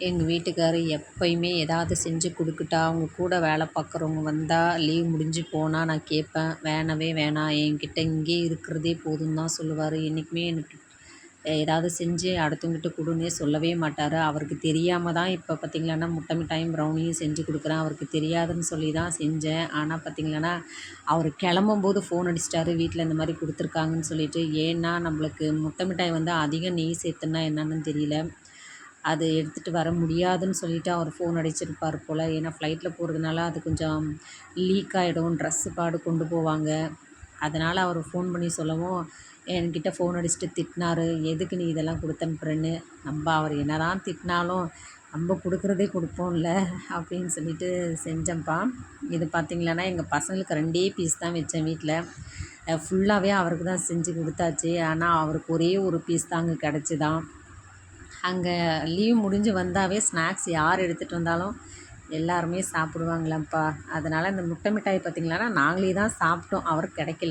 எங்கள் வீட்டுக்காரரு எப்பயுமே ஏதாவது செஞ்சு கொடுக்கட்டா, அவங்க கூட வேலை பார்க்குறவங்க வந்தால் லீவ் முடிஞ்சு போனால் நான் கேட்பேன். வேணவே வேணாம், என்கிட்ட இங்கேயே இருக்கிறதே போதும்னு தான் சொல்லுவார். என்றைக்குமே எனக்கு ஏதாவது செஞ்சு அடுத்தவங்ககிட்ட கொடுன்னே சொல்லவே மாட்டார். அவருக்கு தெரியாமல் தான் இப்போ பார்த்திங்களான்னா முட்டை மிட்டாயும் ப்ரௌனியும் செஞ்சு கொடுக்குறேன். அவருக்கு தெரியாதுன்னு சொல்லி தான் செஞ்சேன். ஆனால் பார்த்திங்களான்னா அவர் கிளம்பும்போது ஃபோன் அடிச்சிட்டாரு, வீட்டில் இந்த மாதிரி கொடுத்துருக்காங்கன்னு சொல்லிட்டு. ஏன்னா நம்மளுக்கு முட்டை மிட்டாய் வந்து அதிக நெய் சேர்த்துன்னா என்னன்னு தெரியல, அது எடுத்துகிட்டு வர முடியாதுன்னு சொல்லிவிட்டு அவர் ஃபோன் அடிச்சிருப்பார் போல். ஏன்னா ஃப்ளைட்டில் போகிறதுனால அது கொஞ்சம் லீக் ஆகிடும், ட்ரெஸ்ஸு கார்டு கொண்டு போவாங்க. அதனால் அவர் ஃபோன் பண்ணி சொல்லவும் என்கிட்ட ஃபோன் அடிச்சுட்டு திட்டினாரு, எதுக்கு நீ இதெல்லாம் கொடுத்து அனுப்புறேன்னு. நம்ம அவர் என்ன தான் திட்டினாலும் நம்ம கொடுக்குறதே கொடுப்போம்ல அப்படின்னு சொல்லிட்டு செஞ்சேன்ப்பா. இது பார்த்திங்களான்னா எங்கள் பசங்களுக்கு 2 பீஸ் தான் வச்சேன் வீட்டில். ஃபுல்லாகவே அவருக்கு தான் செஞ்சு கொடுத்தாச்சு. ஆனால் அவருக்கு ஒரே ஒரு பீஸ் தான் அங்கே கிடச்சிதான். அங்கே லீவ் முடிஞ்சு வந்தாவே ஸ்நாக்ஸ் யார் எடுத்துகிட்டு வந்தாலும் எல்லாருமே சாப்பிடுவாங்களாம்ப்பா. அதனால் இந்த முட்டை மிட்டாய் பார்த்திங்களான்னா நாங்களே தான் சாப்பிட்டோம், அவருக்கு கிடைக்கல.